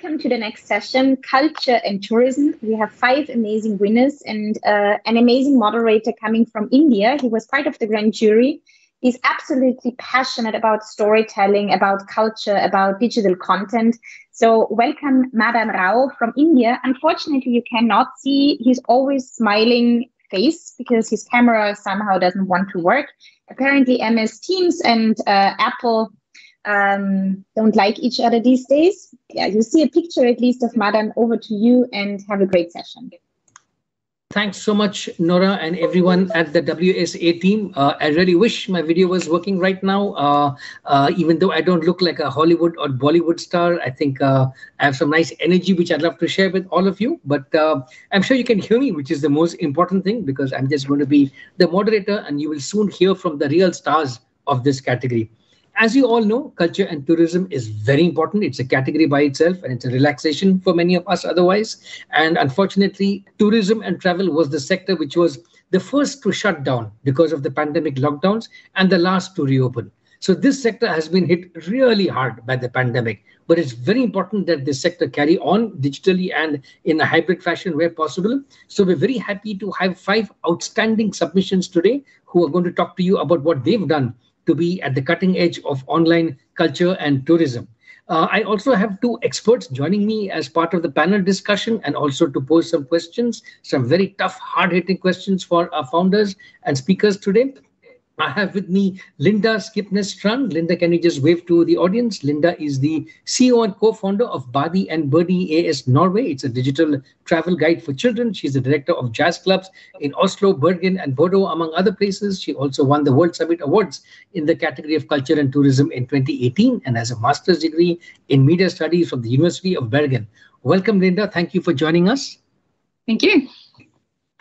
welcome to the next session, Culture and Tourism. We have 5 amazing winners and an amazing moderator coming from India. He was part of the grand jury. He's absolutely passionate about storytelling, about culture, about digital content. So welcome, Madan Rao from India. Unfortunately, you cannot see his always smiling face because his camera somehow doesn't want to work. Apparently, MS Teams and Apple don't like each other these days. Yeah, you see a picture at least of Madan. Over to you and have a great session. Thanks so much, Nora, and everyone at the WSA team. I really wish my video was working right now, even though I don't look like a Hollywood or Bollywood star. I think I have some nice energy, which I'd love to share with all of you. But I'm sure you can hear me, which is the most important thing, because I'm just going to be the moderator, and you will soon hear from the real stars of this category. As you all know, culture and tourism is very important. It's a category by itself, and it's a relaxation for many of us otherwise. And unfortunately, tourism and travel was the sector which was the first to shut down because of the pandemic lockdowns and the last to reopen. So this sector has been hit really hard by the pandemic, but it's very important that this sector carry on digitally and in a hybrid fashion where possible. So we're very happy to have 5 outstanding submissions today who are going to talk to you about what they've done to be at the cutting edge of online culture and tourism. I also have 2 experts joining me as part of the panel discussion and also to pose some questions, some very tough, hard-hitting questions for our founders and speakers today. I have with me Linda Skipnes-Strand. Linda, can you just wave to the audience? Linda is the CEO and co-founder of Badi and Birdie AS Norway. It's a digital travel guide for children. She's the director of jazz clubs in Oslo, Bergen, and Bodo, among other places. She also won the World Summit Awards in the category of culture and tourism in 2018 and has a master's degree in media studies from the University of Bergen. Welcome, Linda. Thank you for joining us. Thank you.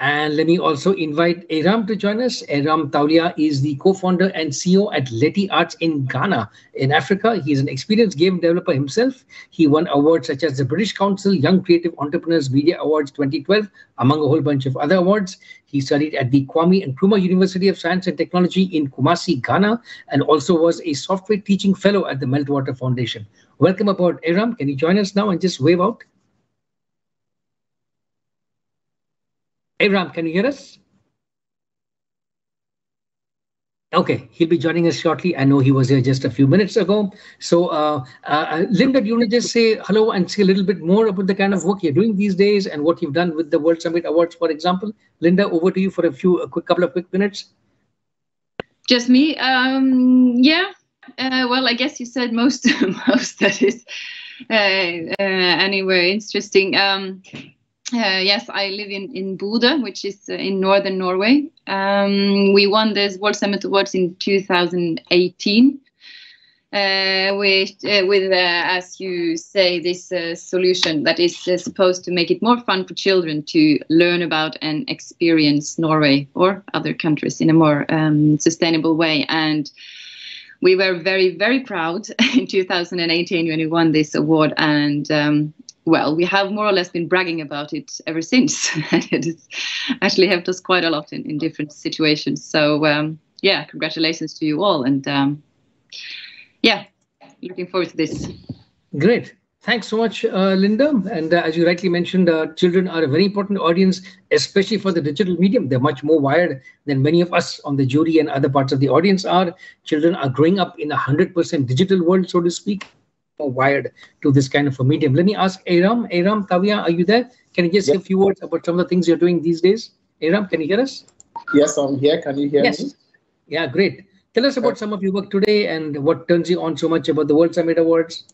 And let me also invite Aram to join us. Aram Taulia is the co-founder and CEO at Leti Arts in Ghana, in Africa. He is an experienced game developer himself. He won awards such as the British Council Young Creative Entrepreneurs Media Awards 2012, among a whole bunch of other awards. He studied at the Kwame Nkrumah University of Science and Technology in Kumasi, Ghana, and also was a software teaching fellow at the Meltwater Foundation. Welcome aboard, Aram. Can you join us now and just wave out? Aram, can you hear us? Okay, he'll be joining us shortly. I know he was here just a few minutes ago. So, Linda, do you want to just say hello and say a little bit more about the kind of work you're doing these days and what you've done with the World Summit Awards, for example? Linda, over to you for a couple of quick minutes. Just me? Yeah. Well, I guess you said most that is anyway interesting. Yes, I live in Bodø, which is in northern Norway. We won this World Summit Awards in 2018, with as you say, this solution that is supposed to make it more fun for children to learn about and experience Norway or other countries in a more sustainable way. And we were very, very proud in 2018 when we won this award. And well, we have more or less been bragging about it ever since. It has actually helped us quite a lot in different situations. So yeah, congratulations to you all. And yeah, looking forward to this. Great. Thanks so much, Linda. And as you rightly mentioned, children are a very important audience, especially for the digital medium. They're much more wired than many of us on the jury and other parts of the audience are. Children are growing up in a 100% digital world, so to speak. More wired to this kind of a medium. Let me ask Aram. Aram Taulia, are you there? Can you just say a few words about some of the things you're doing these days? Aram, can you hear us? Yes, I'm here. Can you hear me? Yeah, great. Tell us about some of your work today and what turns you on so much about the World Summit Awards.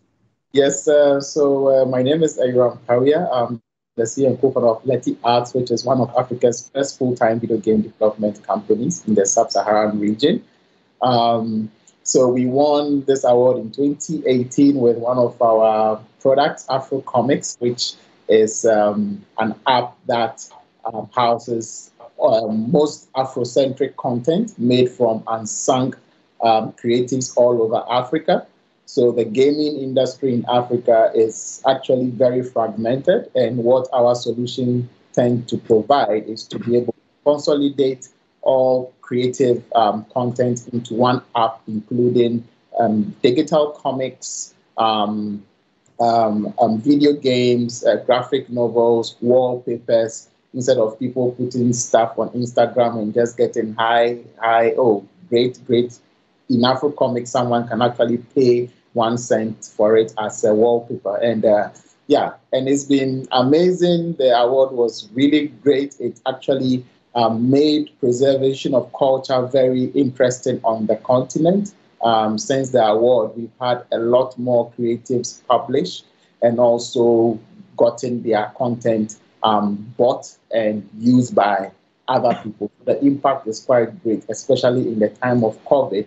Yes, so my name is Aram Taulia. I'm the CEO and co-founder of Leti Arts, which is one of Africa's first full-time video game development companies in the sub-Saharan region. So we won this award in 2018 with one of our products, Afro Comics, which is an app that houses most Afrocentric content made from unsung creatives all over Africa. So the gaming industry in Africa is actually very fragmented, and what our solution tend to provide is to be able to consolidate all creative content into one app, including digital comics, video games, graphic novels, wallpapers, instead of people putting stuff on Instagram and just getting oh, great. In Afrocomics, someone can actually pay 1 cent for it as a wallpaper. And and it's been amazing. The award was really great. It actually made preservation of culture very interesting on the continent. Since the award, we've had a lot more creatives published and also gotten their content bought and used by other people. The impact is quite great, especially in the time of COVID.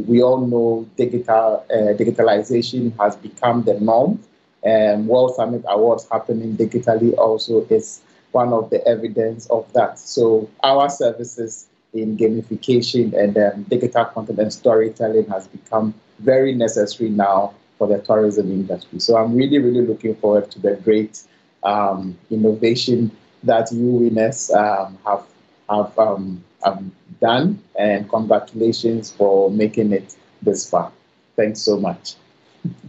We all know digitalization has become the norm. World Summit Awards happening digitally also is one of the evidence of that. So our services in gamification and digital content and storytelling has become very necessary now for the tourism industry. So I'm really, really looking forward to the great innovation that you winners have done, and congratulations for making it this far. Thanks so much.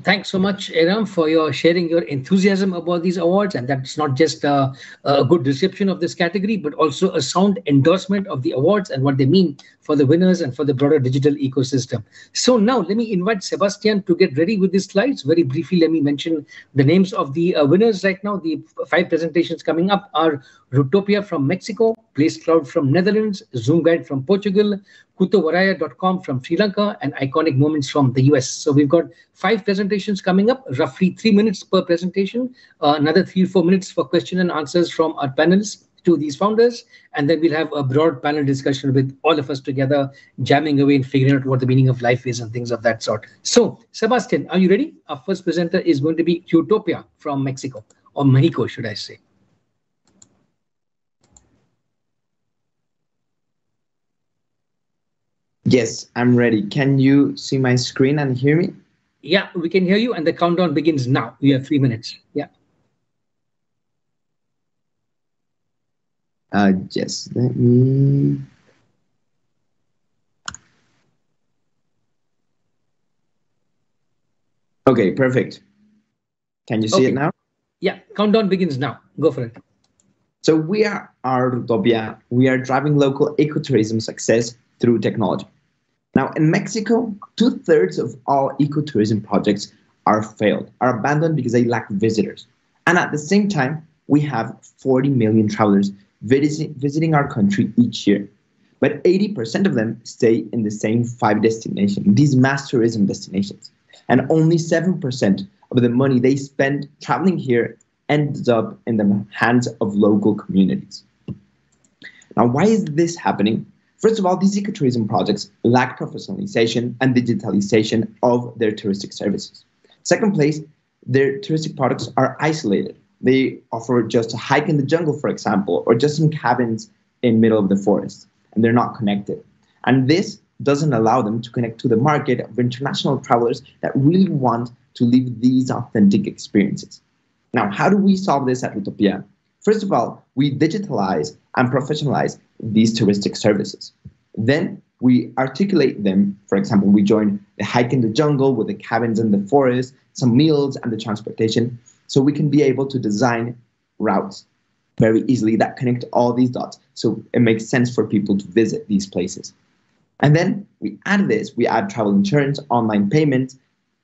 Thanks so much, Aram, for your sharing your enthusiasm about these awards. And that's not just a good reception of this category, but also a sound endorsement of the awards and what they mean for the winners and for the broader digital ecosystem. So now let me invite Sebastian to get ready with these slides. Very briefly, let me mention the names of the winners right now. The 5 presentations coming up are Rutopía from Mexico, Placecloud from Netherlands, Zoomguide from Portugal, Kathuwaraya.com from Sri Lanka, and Iconic Moments from the US. So we've got 5 presentations coming up, roughly 3 minutes per presentation, another 3 or 4 minutes for question and answers from our panelists to these founders, and then we'll have a broad panel discussion with all of us together, jamming away and figuring out what the meaning of life is and things of that sort. So, Sebastian, are you ready? Our first presenter is going to be Rutopía from Mexico, or Mexico, should I say. Yes, I'm ready. Can you see my screen and hear me? Yeah, we can hear you, and the countdown begins now. We have 3 minutes. Yeah. Just let me... Okay, perfect. Can you see it now? Yeah, countdown begins now. Go for it. So we are Rutopía. We are driving local ecotourism success through technology. Now, in Mexico, 2/3 of all ecotourism projects are abandoned because they lack visitors. And at the same time, we have 40 million travelers visiting our country each year. But 80% of them stay in the same 5 destinations, these mass tourism destinations. And only 7% of the money they spend traveling here ends up in the hands of local communities. Now, why is this happening? First of all, these ecotourism projects lack professionalization and digitalization of their touristic services. Second place, their touristic products are isolated. They offer just a hike in the jungle, for example, or just some cabins in the middle of the forest, and they're not connected. And this doesn't allow them to connect to the market of international travelers that really want to live these authentic experiences. Now, how do we solve this at Rutopía? First of all, we digitalize and professionalize these touristic services. Then we articulate them. For example, we join the hike in the jungle with the cabins in the forest, some meals and the transportation, so we can be able to design routes very easily that connect all these dots. So it makes sense for people to visit these places. And then we add travel insurance, online payments,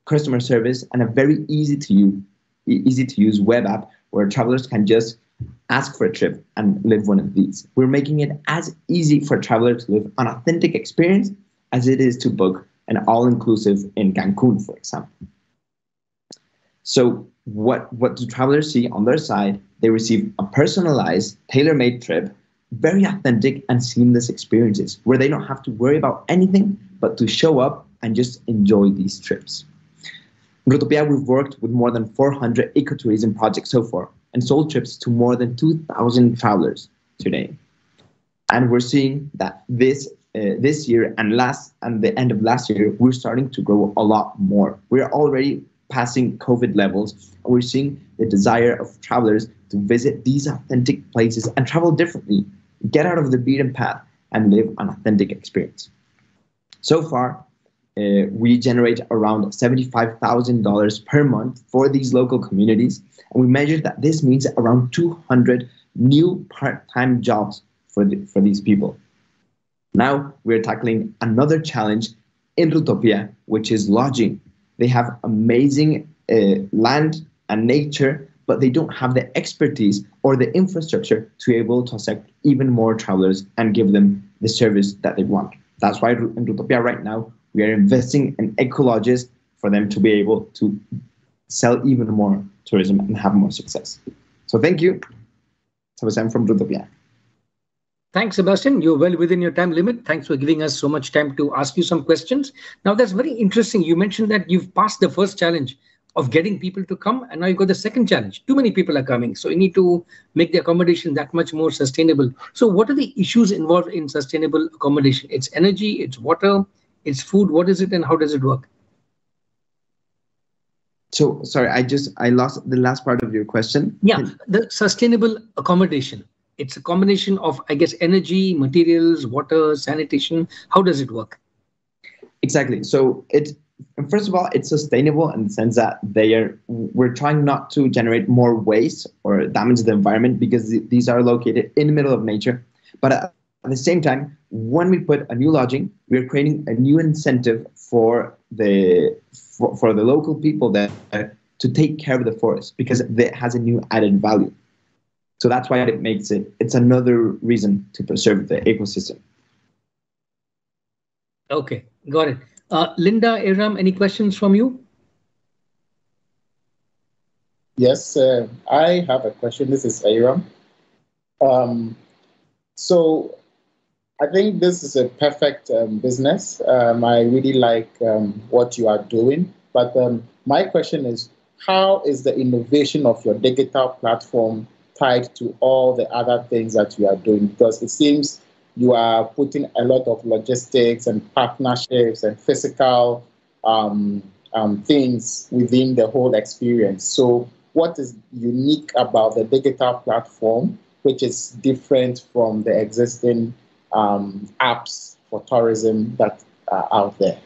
customer service, and a very easy to use web app where travelers can just ask for a trip and live one of these. We're making it as easy for travelers to live an authentic experience as it is to book an all-inclusive in Cancun, for example. So what do travelers see on their side? They receive a personalized, tailor-made trip, very authentic and seamless experiences where they don't have to worry about anything but to show up and just enjoy these trips. In Rutopía, we've worked with more than 400 ecotourism projects so far and sold trips to more than 2,000 travelers today. And we're seeing that this year and the end of last year, we're starting to grow a lot more. We're already passing COVID levels, and we're seeing the desire of travelers to visit these authentic places and travel differently, get out of the beaten path and live an authentic experience. So far, we generate around $75,000 per month for these local communities. And we measured that this means around 200 new part-time jobs for these people. Now we're tackling another challenge in Rutopía, which is lodging. They have amazing land and nature, but they don't have the expertise or the infrastructure to be able to accept even more travelers and give them the service that they want. That's why in Rutopía right now, we are investing in eco-lodges for them to be able to sell even more tourism and have more success. So thank you. Sebastian from Rutopía. Thanks, Sebastian. You're well within your time limit. Thanks for giving us so much time to ask you some questions. Now, that's very interesting. You mentioned that you've passed the first challenge of getting people to come, and now you've got the second challenge. Too many people are coming, so you need to make the accommodation that much more sustainable. So what are the issues involved in sustainable accommodation? It's energy, it's water, it's food. What is it and how does it work? So, sorry, I lost the last part of your question. Yeah, the sustainable accommodation. It's a combination of, I guess, energy, materials, water, sanitation. How does it work? Exactly. So first of all, it's sustainable in the sense that we're trying not to generate more waste or damage the environment because these are located in the middle of nature. But at the same time, when we put a new lodging, we're creating a new incentive for the local people there to take care of the forest because it has a new added value. So that's why it's another reason to preserve the ecosystem. Okay, got it. Linda, Aram, any questions from you? Yes, I have a question. This is Aram. So I think this is a perfect business. I really like what you are doing. But my question is, how is the innovation of your digital platform tied to all the other things that you are doing? Because it seems you are putting a lot of logistics and partnerships and physical things within the whole experience. So what is unique about the digital platform, which is different from the existing apps for tourism that are out there?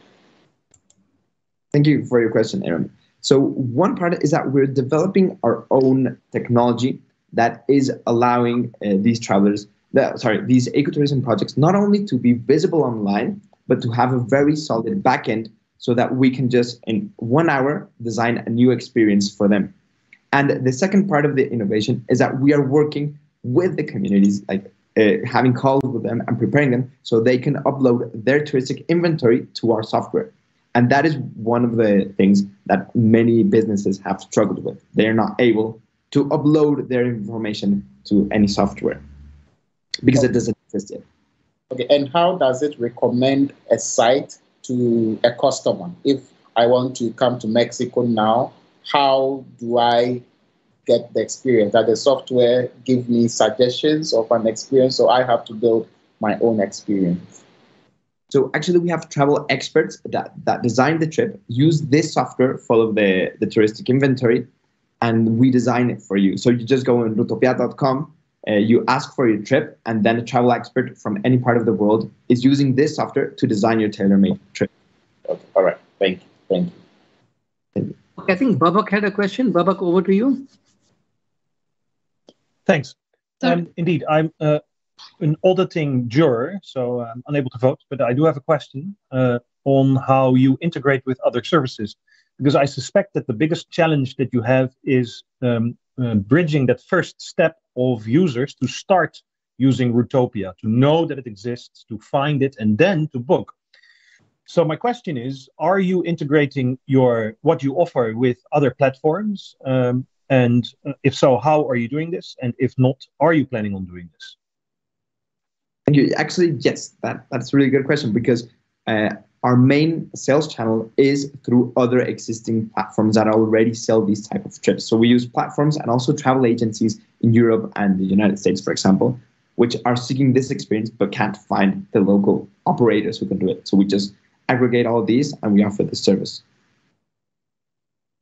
Thank you for your question, Aaron. So one part is that we're developing our own technology that is allowing these ecotourism projects not only to be visible online, but to have a very solid backend so that we can just in 1 hour design a new experience for them. And the second part of the innovation is that we are working with the communities, like having calls with them and preparing them so they can upload their touristic inventory to our software. And that is one of the things that many businesses have struggled with. They are not able to upload their information to any software because it doesn't exist yet. Okay, and how does it recommend a site to a customer? If I want to come to Mexico now, how do I get the experience? Does the software give me suggestions of an experience, or I have to build my own experience? So actually, we have travel experts that design the trip, use this software full of the touristic inventory, and we design it for you. So you just go on rutopia.com, you ask for your trip, and then a travel expert from any part of the world is using this software to design your tailor-made trip. Okay. All right. Thank you. I think Babak had a question. Babak, over to you. Thanks. Indeed, I'm an auditing juror, so I'm unable to vote, but I do have a question on how you integrate with other services, because I suspect that the biggest challenge that you have is bridging that first step of users to start using Rutopía, to know that it exists, to find it, and then to book. So my question is, are you integrating what you offer with other platforms? And if so, how are you doing this? And if not, are you planning on doing this? Thank you. Actually, yes, that's a really good question, because our main sales channel is through other existing platforms that already sell these type of trips. So we use platforms and also travel agencies in Europe and the United States, for example, which are seeking this experience but can't find the local operators who can do it. So we just aggregate all of these and we offer the service.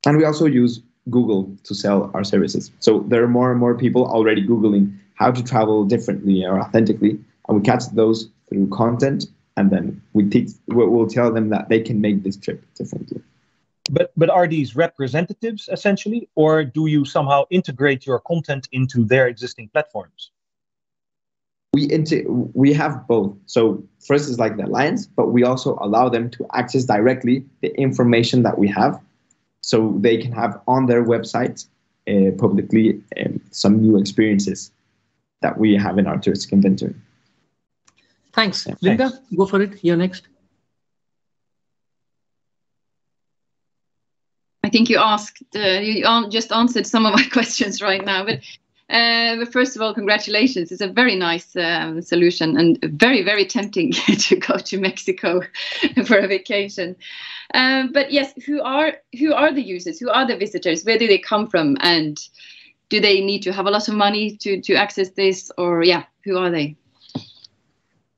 And we also use Google to sell our services. So there are more and more people already Googling how to travel differently or authentically, and we catch those through content and then we'll tell them that they can make this trip differently. But are these representatives essentially, or do you somehow integrate your content into their existing platforms? We have both. So first is like the alliance, but we also allow them to access directly the information that we have, so they can have on their website publicly some new experiences that we have in our touristic inventory. Thanks. Linda, go for it. You're next. I think you just answered some of my questions right now, but first of all, congratulations. It's a very nice solution, and very, very tempting to go to Mexico for a vacation. But yes, who are the users? Who are the visitors? Where do they come from? And do they need to have a lot of money to access this? Or who are they?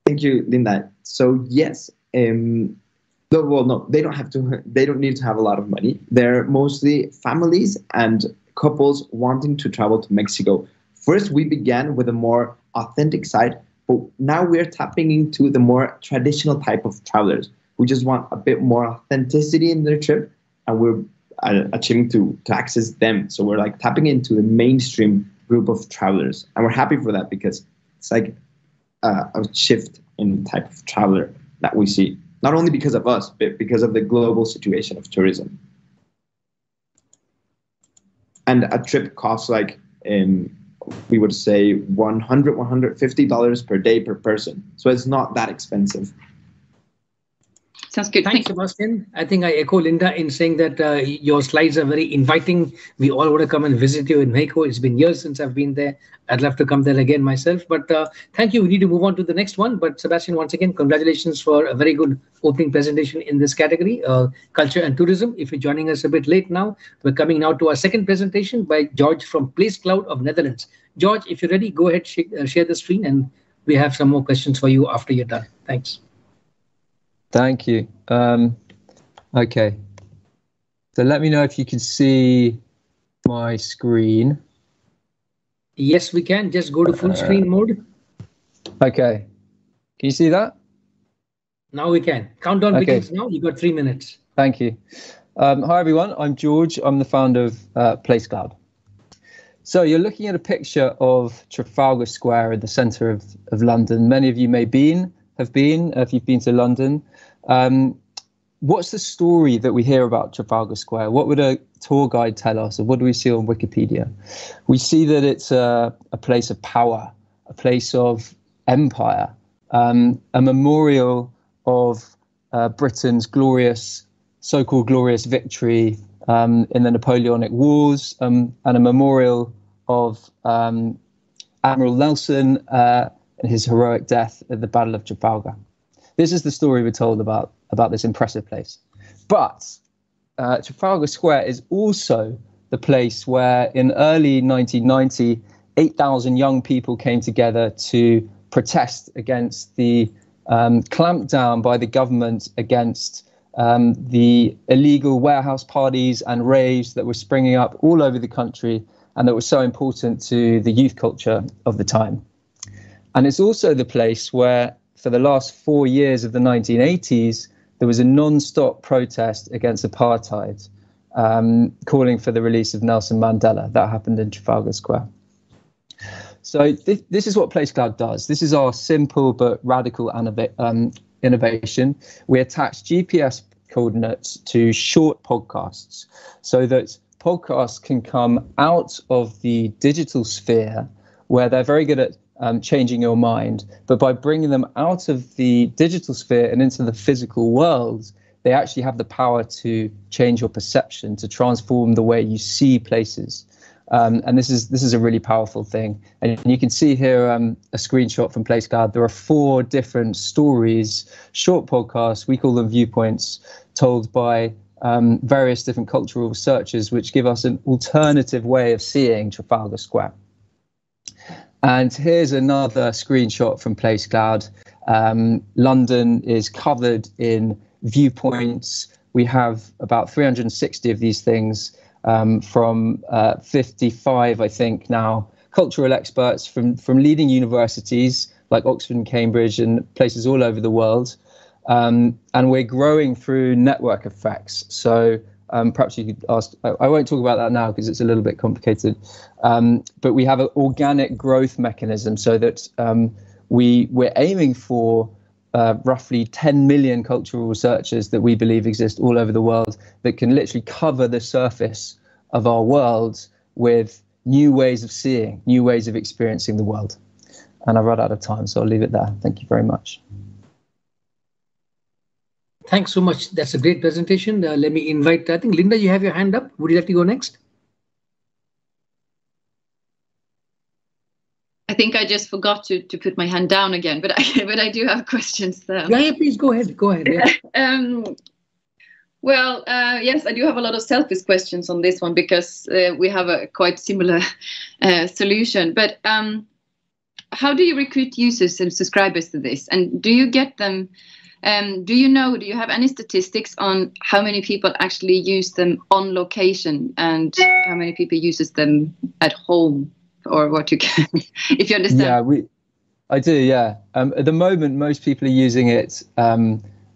Thank you, Linda. So yes, no, they don't have to. They don't need to have a lot of money. They're mostly families and couples wanting to travel to Mexico. First, we began with a more authentic side, but now we're tapping into the more traditional type of travelers who just want a bit more authenticity in their trip, and we're achieving to access them. So we're like tapping into the mainstream group of travelers, and we're happy for that because it's like a shift in type of traveler that we see, not only because of us, but because of the global situation of tourism. And a trip costs like, we would say $100, $150 per day per person. So it's not that expensive. Sounds good. Thanks, Sebastian. I think I echo Linda in saying that your slides are very inviting. We all want to come and visit you in Mexico. It's been years since I've been there. I'd love to come there again myself. But thank you. We need to move on to the next one. But Sebastian, once again, congratulations for a very good opening presentation in this category, culture and tourism. If you're joining us a bit late now, we're coming now to our second presentation by George from Placecloud of Netherlands. George, if you're ready, go ahead, share the screen, and we have some more questions for you after you're done. Thanks. Thank you. Okay. So let me know if you can see my screen. Yes, we can. Just go to full screen mode. Okay. Can you see that? Now we can. Countdown begins now. You got 3 minutes. Thank you. Hi, everyone. I'm George. I'm the founder of Placecloud. So you're looking at a picture of Trafalgar Square in the centre of London. Many of you may have been, if you've been to London. What's the story that we hear about Trafalgar Square? What would a tour guide tell us, or what do we see on Wikipedia? We see that it's a place of power, a place of empire, a memorial of Britain's so-called glorious victory in the Napoleonic Wars, and a memorial of Admiral Nelson and his heroic death at the Battle of Trafalgar. This is the story we're told about this impressive place. But Trafalgar Square is also the place where in early 1990, 8,000 young people came together to protest against the clampdown by the government against the illegal warehouse parties and raves that were springing up all over the country and that were so important to the youth culture of the time. And it's also the place where, for the last 4 years of the 1980s, there was a non-stop protest against apartheid, calling for the release of Nelson Mandela. That happened in Trafalgar Square. So this is what Placecloud does. This is our simple but radical innovation. We attach GPS coordinates to short podcasts so that podcasts can come out of the digital sphere, where they're very good at changing your mind, but by bringing them out of the digital sphere and into the physical world, they actually have the power to change your perception, to transform the way you see places. And this is a really powerful thing. And you can see here a screenshot from Placecloud. There are 4 different stories, short podcasts, we call them viewpoints, told by various different cultural researchers, which give us an alternative way of seeing Trafalgar Square. And here's another screenshot from Placecloud. London is covered in viewpoints. We have about 360 of these things from 55, I think now, cultural experts from leading universities like Oxford and Cambridge and places all over the world. And we're growing through network effects. So perhaps you could ask, I won't talk about that now because it's a little bit complicated, but we have an organic growth mechanism so that we're aiming for roughly 10 million cultural researchers that we believe exist all over the world that can literally cover the surface of our world with new ways of seeing, new ways of experiencing the world. And I've run out of time, so I'll leave it there. Thank you very much. Thanks so much. That's a great presentation. Let me invite, I think, Linda, you have your hand up. Would you like to go next? I think I just forgot to put my hand down again, but I do have questions. Yeah, please go ahead. Go ahead. Yeah. Well, yes, I do have a lot of selfish questions on this one because we have a quite similar solution. But how do you recruit users and subscribers to this? And do you get them? Do you have any statistics on how many people actually use them on location and how many people uses them at home, or what you can, if you understand? Yeah, I do. Yeah. At the moment, most people are using it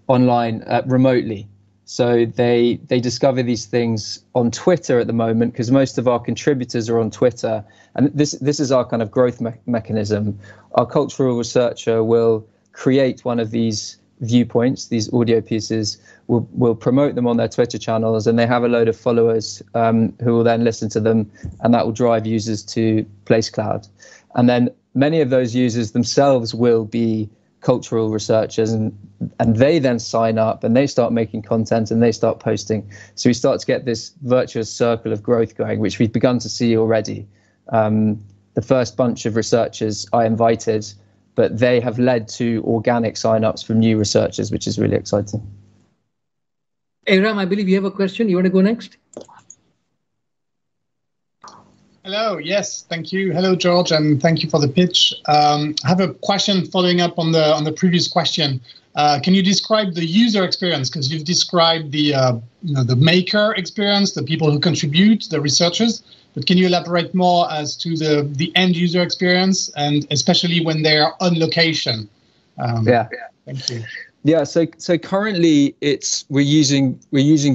online remotely. So they discover these things on Twitter at the moment because most of our contributors are on Twitter. And this is our kind of growth mechanism. Our cultural researcher will create one of these viewpoints, these audio pieces, will promote them on their Twitter channels, and they have a load of followers who will then listen to them, and that will drive users to Placecloud. And then many of those users themselves will be cultural researchers, and they then sign up and they start making content and they start posting. So we start to get this virtuous circle of growth going, which we've begun to see already. The first bunch of researchers I invited, but they have led to organic signups from new researchers, which is really exciting. Aram, I believe you have a question. You want to go next? Hello, yes, thank you. Hello, George, and thank you for the pitch. I have a question following up on the previous question. Can you describe the user experience? Because you've described the maker experience, the people who contribute, the researchers. But can you elaborate more as to the end user experience, and especially when they are on location? Yeah. Thank you. Yeah. So currently we're using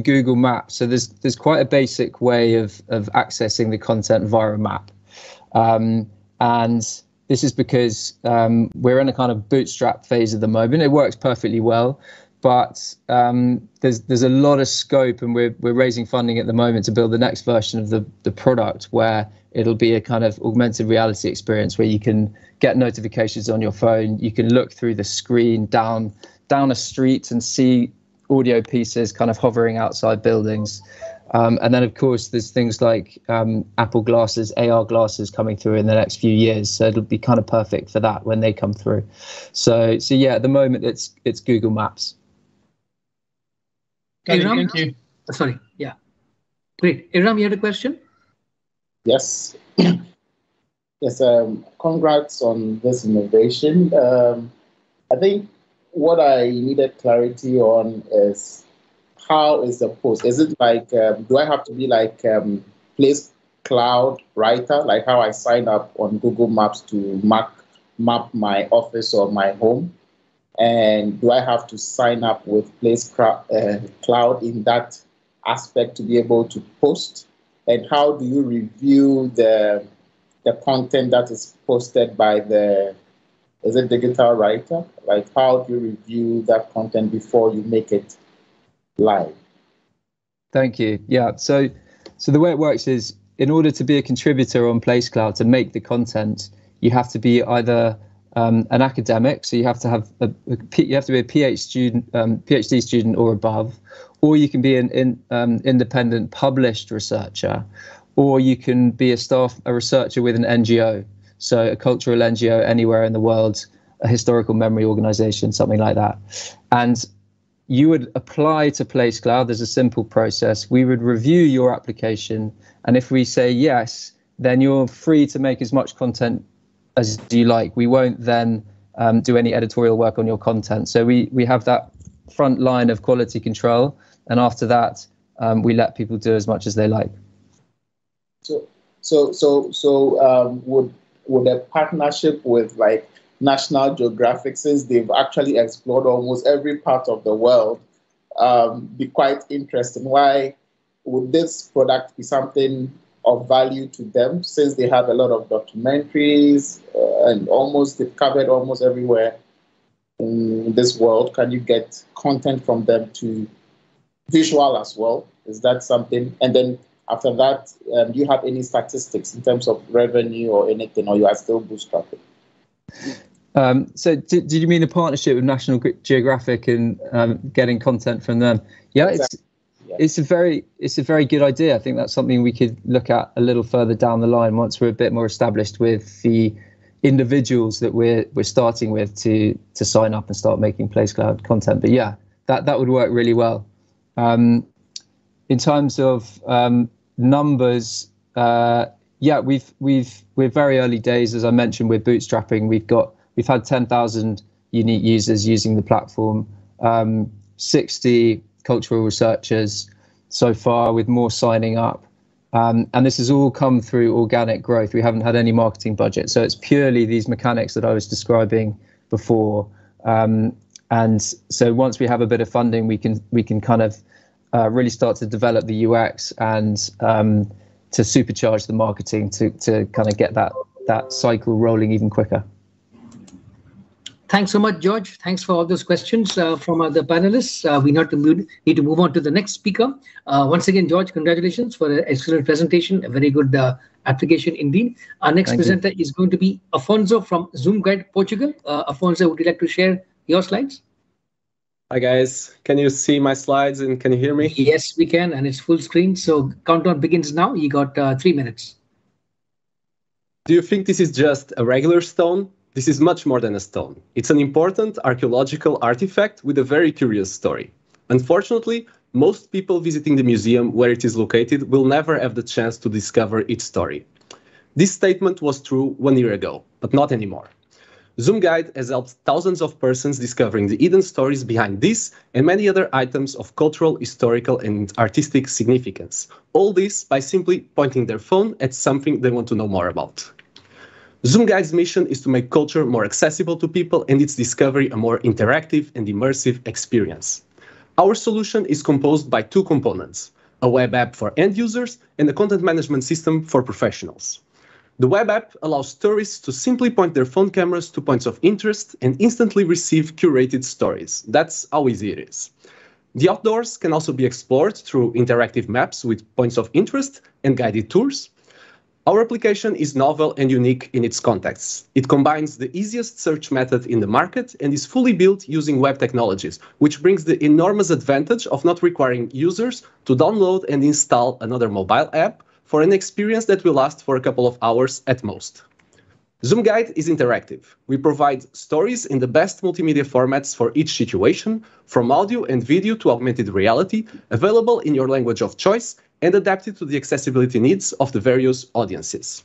Google Maps. So there's quite a basic way of accessing the content via a map, and this is because we're in a kind of bootstrap phase at the moment. It works perfectly well. But there's a lot of scope, and we're raising funding at the moment to build the next version of the product, where it'll be a kind of augmented reality experience where you can get notifications on your phone. You can look through the screen down a street and see audio pieces kind of hovering outside buildings. And then, of course, there's things like Apple glasses, AR glasses coming through in the next few years. So it'll be kind of perfect for that when they come through. So yeah, at the moment it's Google Maps. Thank you. Sorry. Yeah. Great. Iram, you had a question? Yes. Yes. Congrats on this innovation. I think what I needed clarity on is how is the post? Is it like, do I have to be like Placecloud writer, like how I sign up on Google Maps to map my office or my home? And do I have to sign up with Placecloud in that aspect to be able to post? And how do you review the content that is posted by is it digital writer? Like, how do you review that content before you make it live? Thank you. Yeah. So the way it works is, in order to be a contributor on Placecloud, to make the content, you have to be either an academic, so you have to be a PhD student or above, or you can be an independent published researcher, or you can be a researcher with an NGO, so a cultural NGO anywhere in the world, a historical memory organization, something like that. And you would apply to Placecloud. There's a simple process. We would review your application, and if we say yes, then you're free to make as much content as you like. We won't then do any editorial work on your content. So we have that front line of quality control, and after that, we let people do as much as they like. So would a partnership with like National Geographic, since they've actually explored almost every part of the world, be quite interesting. Why would this product be something of value to them, since they have a lot of documentaries and they've covered almost everywhere in this world? Can you get content from them to visual as well? Is that something? And then after that, do you have any statistics in terms of revenue or anything, or you are still bootstrapping? So did you mean a partnership with National Geographic and getting content from them? Yeah, exactly. It's a very good idea. I think that's something we could look at a little further down the line once we're a bit more established with the individuals that we're starting with to sign up and start making Placecloud content. But yeah, that would work really well. In terms of numbers, yeah, we're very early days, as I mentioned. We're bootstrapping. We've had 10,000 unique users using the platform, 60 cultural researchers so far, with more signing up. And this has all come through organic growth. We haven't had any marketing budget. So it's purely these mechanics that I was describing before. And so once we have a bit of funding, we can kind of really start to develop the UX and to supercharge the marketing to kind of get that cycle rolling even quicker. Thanks so much, George. Thanks for all those questions from the panelists. We need to move on to the next speaker. Once again, George, congratulations for an excellent presentation, a very good application indeed. Our next presenter is going to be Afonso from Zoomguide, Portugal. Afonso, would you like to share your slides? Hi, guys. Can you see my slides and can you hear me? Yes, we can, and it's full screen. So countdown begins now. You got 3 minutes. Do you think this is just a regular stone? This is much more than a stone. It's an important archaeological artifact with a very curious story. Unfortunately, most people visiting the museum where it is located will never have the chance to discover its story. This statement was true 1 year ago, but not anymore. Zoomguide has helped thousands of persons discovering the hidden stories behind this and many other items of cultural, historical, and artistic significance. All this by simply pointing their phone at something they want to know more about. Zoomguide's mission is to make culture more accessible to people and its discovery a more interactive and immersive experience. Our solution is composed by 2 components, a web app for end users and a content management system for professionals. The web app allows tourists to simply point their phone cameras to points of interest and instantly receive curated stories. That's how easy it is. The outdoors can also be explored through interactive maps with points of interest and guided tours. Our application is novel and unique in its contexts. It combines the easiest search method in the market and is fully built using web technologies, which brings the enormous advantage of not requiring users to download and install another mobile app for an experience that will last for a couple of hours at most. Zoomguide is interactive. We provide stories in the best multimedia formats for each situation, from audio and video to augmented reality, available in your language of choice and adapted to the accessibility needs of the various audiences.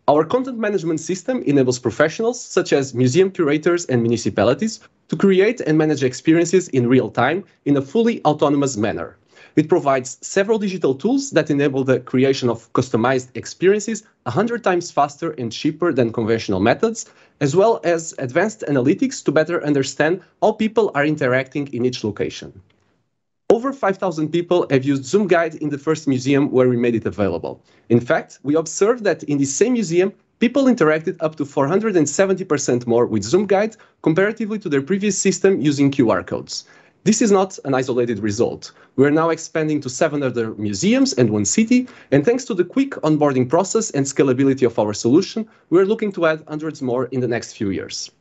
Our content management system enables professionals, such as museum curators and municipalities, to create and manage experiences in real time in a fully autonomous manner. It provides several digital tools that enable the creation of customized experiences 100 times faster and cheaper than conventional methods, as well as advanced analytics to better understand how people are interacting in each location. Over 5,000 people have used Zoomguide in the first museum where we made it available. In fact, we observed that in the same museum, people interacted up to 470% more with Zoomguide comparatively to their previous system using QR codes. This is not an isolated result. We are now expanding to 7 other museums and 1 city, and thanks to the quick onboarding process and scalability of our solution, we are looking to add hundreds more in the next few years.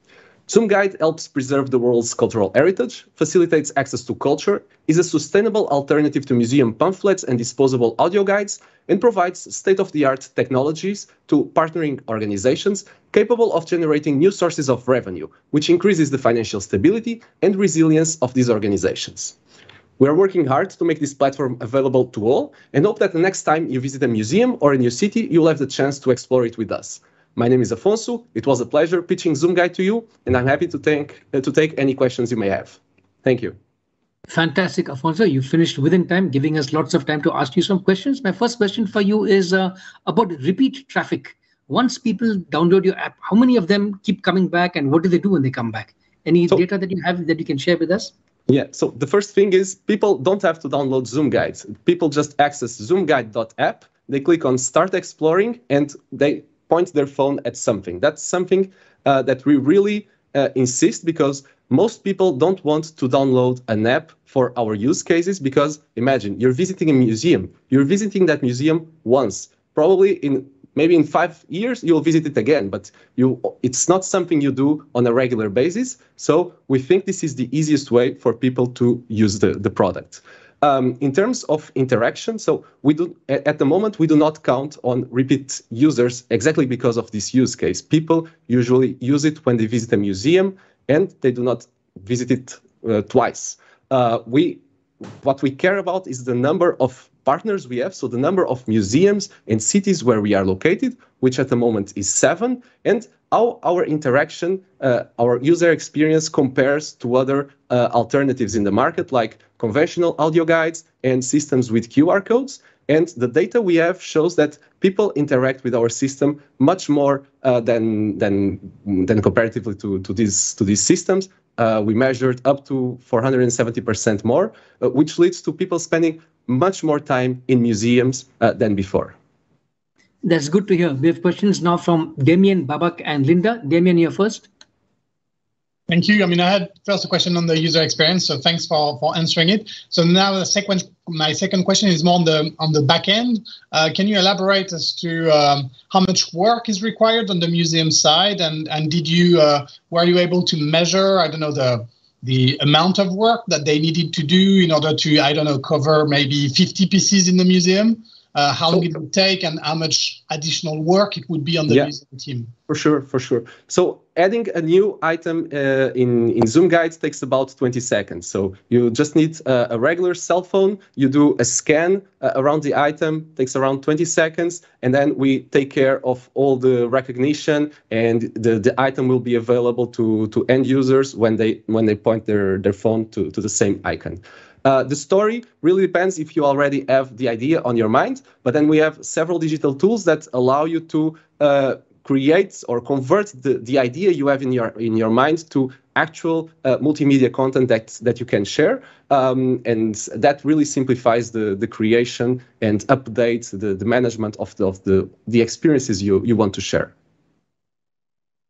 Zoomguide helps preserve the world's cultural heritage, facilitates access to culture, is a sustainable alternative to museum pamphlets and disposable audio guides, and provides state-of-the-art technologies to partnering organizations capable of generating new sources of revenue, which increases the financial stability and resilience of these organizations. We are working hard to make this platform available to all and hope that the next time you visit a museum or a new city, you'll have the chance to explore it with us. My name is Afonso. It was a pleasure pitching Zoomguide to you, and I'm happy to take any questions you may have. Thank you. Fantastic, Afonso. You finished within time, giving us lots of time to ask you some questions. My first question for you is about repeat traffic. once people download your app, how many of them keep coming back, and what do they do when they come back? Any data that you have that you can share with us? Yeah, so the first thing is people don't have to download Zoomguide. People just access zoomguide.app, they click on Start Exploring, and they point their phone at something. That's something that we really insist, because most people don't want to download an app for our use cases, because imagine you're visiting a museum. You're visiting that museum once. Probably maybe in 5 years, you'll visit it again, but it's not something you do on a regular basis. So we think this is the easiest way for people to use the product. In terms of interaction, so at the moment, we do not count on repeat users exactly because of this use case. People usually use it when they visit a museum, and they do not visit it twice. What we care about is the number of partners we have, so the number of museums and cities where we are located, which at the moment is 7, and how our interaction, our user experience compares to other alternatives in the market, like conventional audio guides and systems with QR codes. And the data we have shows that people interact with our system much more than comparatively to these systems. We measured up to 470% more, which leads to people spending much more time in museums than before. That's good to hear. We have questions now from Damien, Babak, and Linda. Damien, you're first. Thank you. I mean, I had first a question on the user experience, so thanks for answering it. So now my second question is more on the back end. Can you elaborate as to how much work is required on the museum side, and were you able to measure, I don't know, the amount of work that they needed to do in order to, I don't know, cover maybe 50 pieces in the museum? How long it would take, and how much additional work it would be on the museum team? For sure. So adding a new item in Zoomguide takes about 20 seconds. So you just need a regular cell phone. You do a scan around the item, takes around 20 seconds, and then we take care of all the recognition, and the item will be available to end users when they point their phone to the same icon. The story really depends if you already have the idea on your mind, but then we have several digital tools that allow you to create or convert the idea you have in your mind to actual multimedia content that you can share, and that really simplifies the creation and updates the management of the experiences you want to share.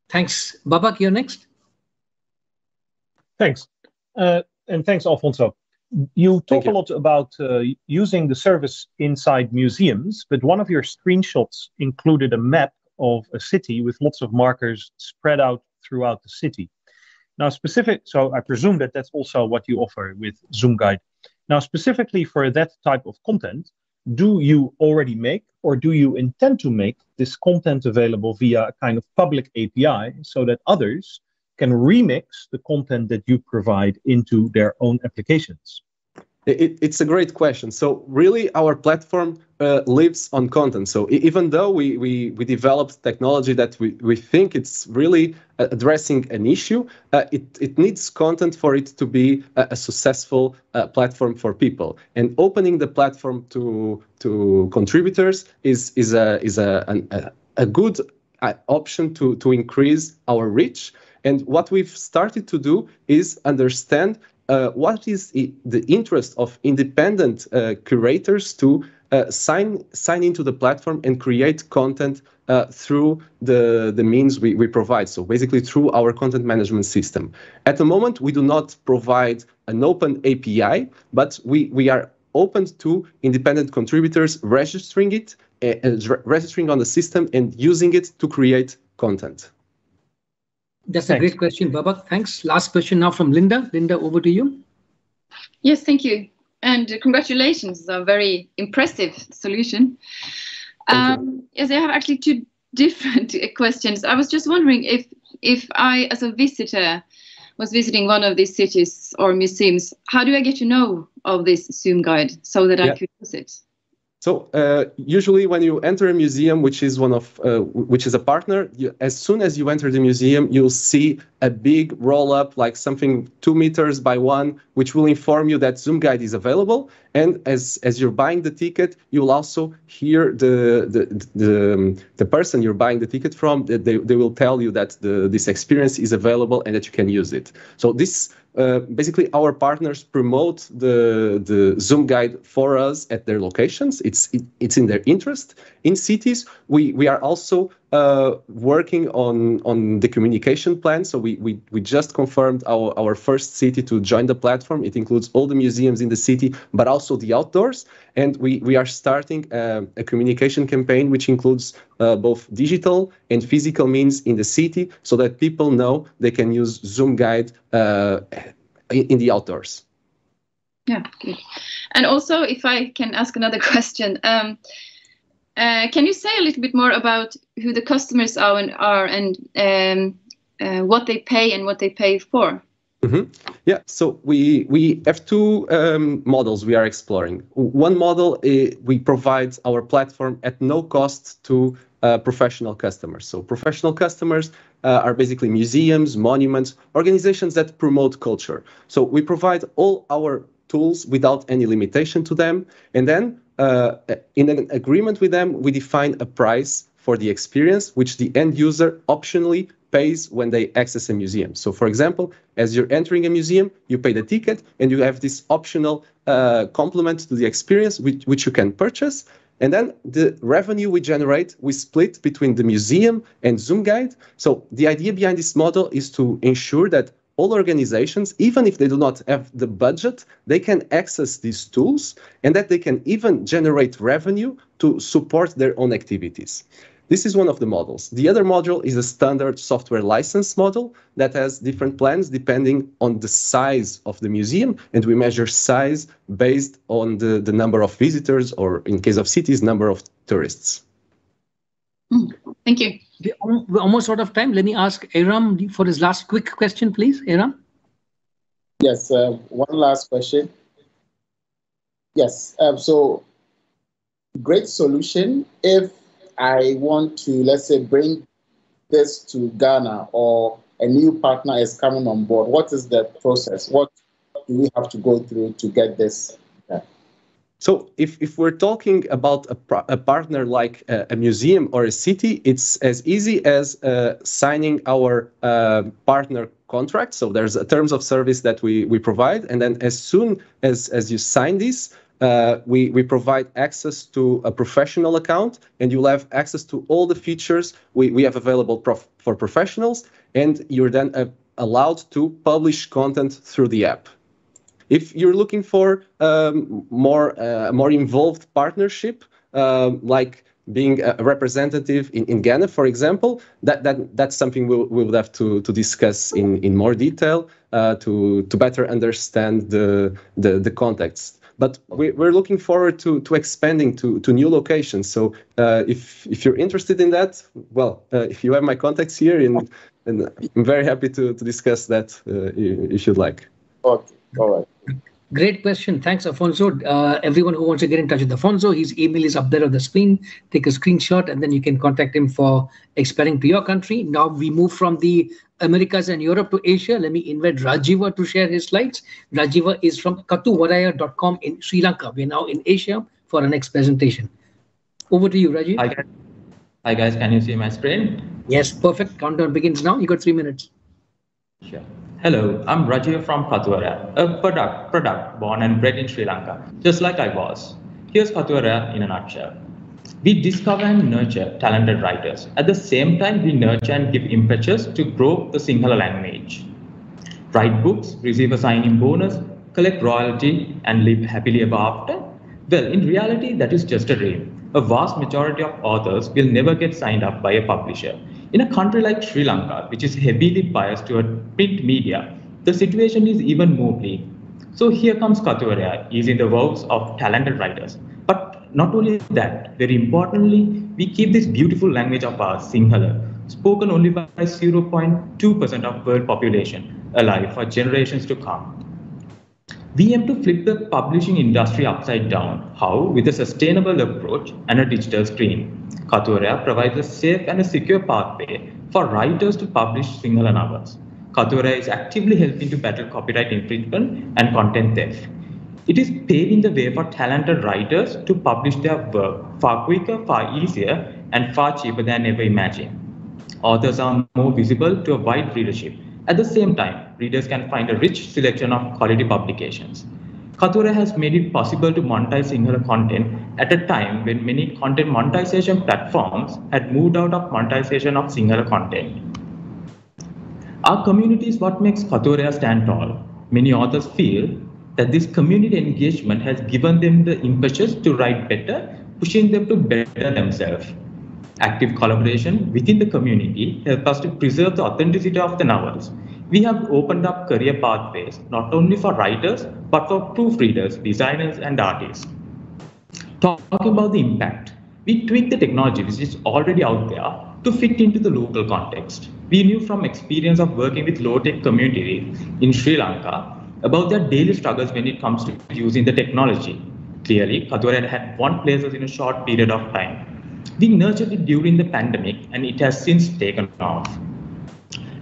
Thanks. Babak, you're next. Thanks. And thanks, Alfonso. You talk a lot about using the service inside museums, but one of your screenshots included a map of a city with lots of markers spread out throughout the city. Now, so I presume that that's also what you offer with Zoomguide. Now, specifically for that type of content, do you already make, or do you intend to make this content available via a kind of public API so that others can remix the content that you provide into their own applications? It's a great question. So really, our platform lives on content. So even though we developed technology that we think it's really addressing an issue, it needs content for it to be a successful platform for people. And opening the platform to contributors is a good option to increase our reach. And what we've started to do is understand what is the interest of independent curators to sign into the platform and create content through the means we provide. So basically through our content management system. At the moment, we do not provide an open API, but we are open to independent contributors registering it, registering on the system and using it to create content. That's a great question, Babak. Thanks. Last question now from Linda. Linda, over to you. Yes, thank you. And congratulations. It's a very impressive solution. Yes, I have actually two different questions. I was just wondering if I, as a visitor, was visiting one of these cities or museums, how do I get to know of this Zoomguide so that I could use it? So usually when you enter a museum, which is which is a partner, as soon as you enter the museum, you'll see a big roll-up, like something 2 meters by 1, which will inform you that Zoomguide is available. And as you're buying the ticket, you'll also hear the person you're buying the ticket from. They will tell you that this experience is available and that you can use it. So this basically our partners promote the Zoomguide for us at their locations. It's in their interest. In cities, we are also working on the communication plan. So we just confirmed our first city to join the platform. It includes all the museums in the city, but also the outdoors. And we are starting a communication campaign which includes both digital and physical means in the city, so that people know they can use Zoomguide in the outdoors. Yeah, good. And also, if I can ask another question, can you say a little bit more about who the customers are and what they pay and what they pay for? Mm-hmm. Yeah, so we have two models we are exploring. One model, we provide our platform at no cost to professional customers. So professional customers are basically museums, monuments, organizations that promote culture. So we provide all our tools without any limitation to them. And then in an agreement with them, we define a price for the experience, which the end user optionally pays when they access a museum. So for example, as you're entering a museum, you pay the ticket and you have this optional complement to the experience, which you can purchase. And then the revenue we generate, we split between the museum and Zoomguide. So the idea behind this model is to ensure that all organizations, even if they do not have the budget, they can access these tools and that they can even generate revenue to support their own activities. This is one of the models. The other model is a standard software license model that has different plans depending on the size of the museum, and we measure size based on the number of visitors, or in case of cities, number of tourists. Thank you. We're almost out of time. Let me ask Aram for his last quick question, please. Aram? Yes, one last question. Yes, so great solution. If I want to, let's say, bring this to Ghana, or a new partner is coming on board, what is the process? What do we have to go through to get this? So if we're talking about a partner like a museum or a city, it's as easy as signing our partner contract. So there's a terms of service that we provide. And then as soon as you sign this, we provide access to a professional account, and you'll have access to all the features we have available for professionals, and you're then allowed to publish content through the app. If you're looking for more involved partnership, like being a representative in Ghana, for example, that's something we would have to discuss in more detail to better understand the context. But we're looking forward to expanding to new locations. So if you're interested in that, well, if you have my contacts here, and I'm very happy to discuss that if you'd like. Okay, all right. Great question. Thanks, Afonso. Everyone who wants to get in touch with Afonso, his email is up there on the screen. Take a screenshot and then you can contact him for expanding to your country. Now we move from the Americas and Europe to Asia. Let me invite Rajiva to share his slides. Rajiva is from Kathuwaraya.com in Sri Lanka. We're now in Asia for our next presentation. Over to you, Rajiv. Hi guys, can you see my screen? Yes, perfect. Countdown begins now. You got 3 minutes. Sure. Hello, I'm Rajiv from Kathuwaraya, a product born and bred in Sri Lanka, just like I was. Here's Kathuwaraya in a nutshell. We discover and nurture talented writers. At the same time, we nurture and give impetus to grow the Sinhala language. Write books, receive a signing bonus, collect royalty, and live happily ever after? Well, in reality, that is just a dream. A vast majority of authors will never get signed up by a publisher. In a country like Sri Lanka, which is heavily biased toward print media, the situation is even more bleak. So here comes Kathuwaraya, easing the works of talented writers. But not only that, very importantly, we keep this beautiful language of ours, Sinhala, spoken only by 0.2% of world population, alive for generations to come. We aim to flip the publishing industry upside down. How? With a sustainable approach and a digital screen. Kathuwaraya provides a safe and a secure pathway for writers to publish Sinhala novels. Kathuwaraya is actively helping to battle copyright infringement and content theft. It is paving the way for talented writers to publish their work far quicker, far easier, and far cheaper than ever imagined. Authors are more visible to a wide readership. At the same time, readers can find a rich selection of quality publications. Kathuwaraya has made it possible to monetize Sinhala content at a time when many content monetization platforms had moved out of monetization of Sinhala content. Our community is what makes Kathuwaraya stand tall. Many authors feel that this community engagement has given them the impetus to write better, pushing them to better themselves. Active collaboration within the community helps us to preserve the authenticity of the novels. We have opened up career pathways not only for writers, but for proofreaders, designers, and artists. Talking about the impact, we tweaked the technology which is already out there to fit into the local context. We knew from experience of working with low-tech communities in Sri Lanka about their daily struggles when it comes to using the technology. Clearly, Kathuwaraya had won places in a short period of time. We nurtured it during the pandemic and it has since taken off.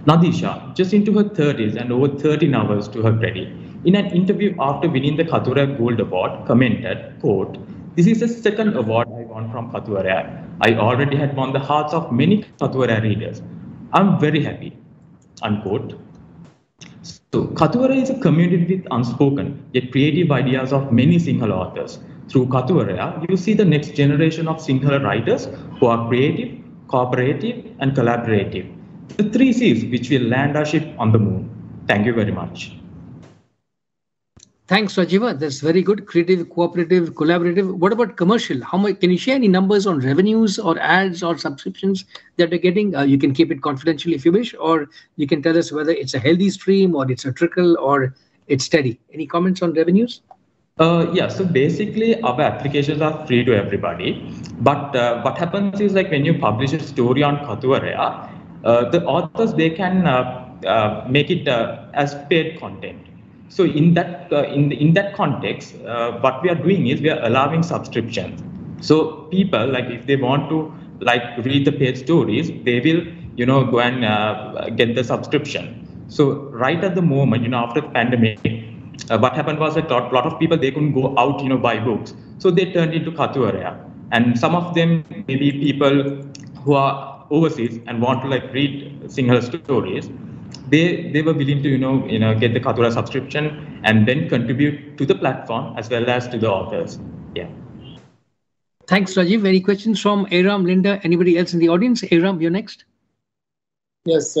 Nadisha, just into her 30s and over 30 novels to her credit, in an interview after winning the Kathuwaraya Gold Award, commented, quote, "This is the second award I won from Kathuwaraya. I already had won the hearts of many Kathuwaraya readers. I'm very happy," unquote. So Kathuwaraya is a community with unspoken yet creative ideas of many Sinhala authors. Through Kathuwaraya, you see the next generation of Sinhala writers who are creative, cooperative, and collaborative. The 3 C's which will land our ship on the moon. Thank you very much. Thanks, Rajiva. That's very good. Creative, cooperative, collaborative. What about commercial? How much? Can you share any numbers on revenues or ads or subscriptions that they're getting? You can keep it confidential if you wish, or you can tell us whether it's a healthy stream or it's a trickle or it's steady. Any comments on revenues? Yeah, so basically our applications are free to everybody. But what happens is, like, when you publish a story on Kathuwaraya, the authors, they can make it as paid content. So in that in that context, what we are doing is we are allowing subscriptions. So people, like, if they want to like read the paid stories, they will go and get the subscription. So right at the moment, after the pandemic, what happened was that a lot of people, they couldn't go out buy books, so they turned into Kathuwaraya. And some of them, maybe people who are overseas and want to like read Sinhala stories, they were willing to get the Kathuwaraya subscription and then contribute to the platform as well as to the authors. Yeah. Thanks, Rajiv. Any questions from Aram, Linda, anybody else in the audience? Aram, you're next. Yes,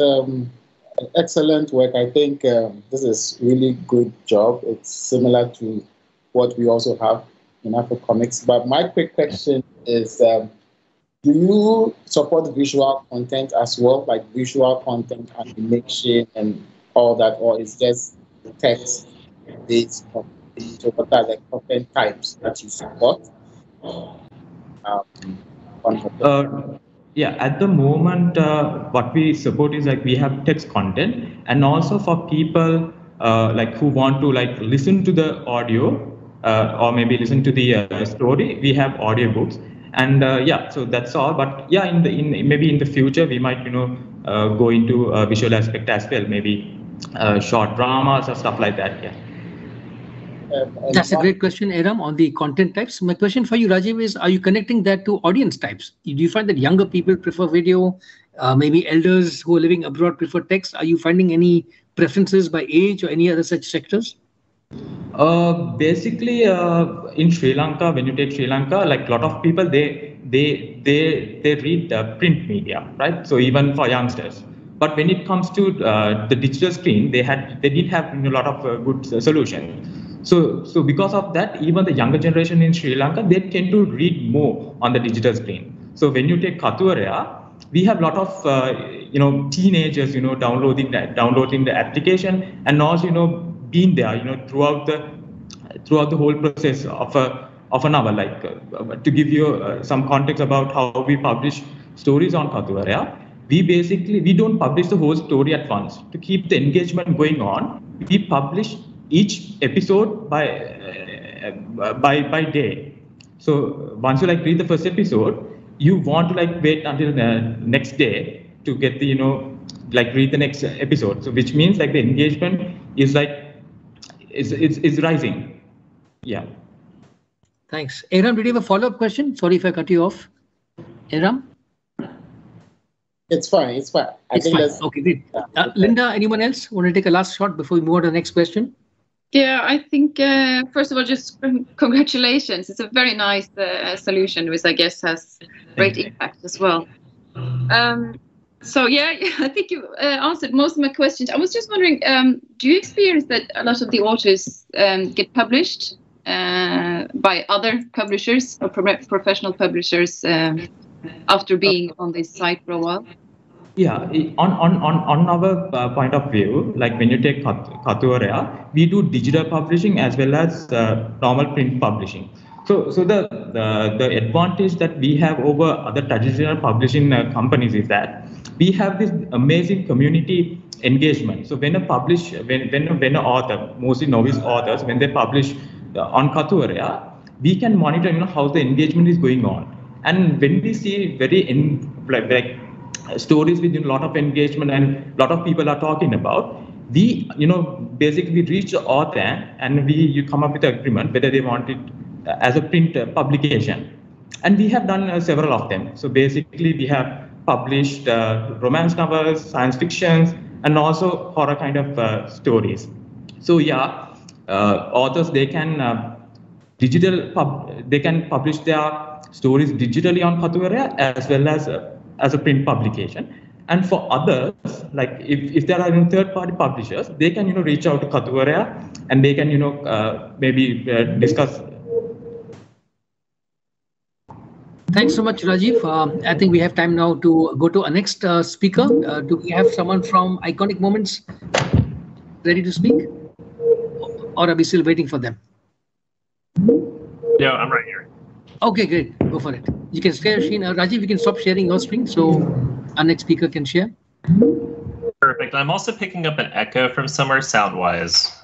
excellent work. I think this is really good job. It's similar to what we also have in Afro Comics. But my quick question is, do you support visual content as well, like visual content, animation, and all that, or is just text-based content? So what are the content types that you support? Yeah, at the moment, what we support is like we have text content, and also for people like who want to like listen to the audio or maybe listen to the story, we have audiobooks. And yeah, so that's all. But yeah, maybe in the future we might go into a visual aspect as well, maybe short dramas or stuff like that. Yeah. That's a great question, Aram, on the content types. My question for you, Rajiv, is: are you connecting that to audience types? Do you find that younger people prefer video? Maybe elders who are living abroad prefer text? Are you finding any preferences by age or any other such sectors? Basically, in Sri Lanka, when you take Sri Lanka, like a lot of people, they read print media, right? So even for youngsters. But when it comes to the digital screen, they did have a lot of good solutions. So because of that, even the younger generation in Sri Lanka, they tend to read more on the digital screen. So when you take Kathuwaraya, we have a lot of teenagers downloading the application, and also being there throughout the whole process of a novel. Like to give you some context about how we publish stories on Kathuwaraya, we don't publish the whole story at once. To keep the engagement going on, we publish each episode by day. So once you like read the first episode, you want to like wait until the next day to get the like read the next episode. So which means like the engagement is like is rising. Yeah. Thanks. Aram, did you have a follow-up question? Sorry if I cut you off. Aram? It's fine. It's fine. It's fine. Okay, good. Linda, anyone else want to take a last shot before we move on to the next question? Yeah, I think, first of all, just congratulations. It's a very nice solution, which I guess has great impact as well. So, yeah, I think you answered most of my questions. I was just wondering, do you experience that a lot of the authors get published by other publishers or professional publishers after being on this site for a while? Yeah, on our point of view, like when you take Kathuwaraya, we do digital publishing as well as normal print publishing. So the advantage that we have over other traditional publishing companies is that we have this amazing community engagement. So when an author, mostly novice authors, when they publish on Kathuwaraya, we can monitor how the engagement is going on. And when we see very stories with a lot of engagement and a lot of people are talking about, we basically reach the author and you come up with an agreement whether they want it as a print publication. And we have done several of them. So basically we have published romance novels, science fictions, and also horror kind of stories. So yeah, authors, they can publish their stories digitally on Kathuwaraya as well as a print publication. And for others, like if there are third-party publishers, they can reach out to Kathuwaraya and they can maybe discuss. Thanks so much, Rajiv. I think we have time now to go to our next speaker. Do we have someone from Iconic Moments ready to speak? Or are we still waiting for them? Yeah, I'm right here. Okay, great. Go for it. You can share screen. Rajiv, you can stop sharing your screen so our next speaker can share. Perfect. I'm also picking up an echo from somewhere sound-wise.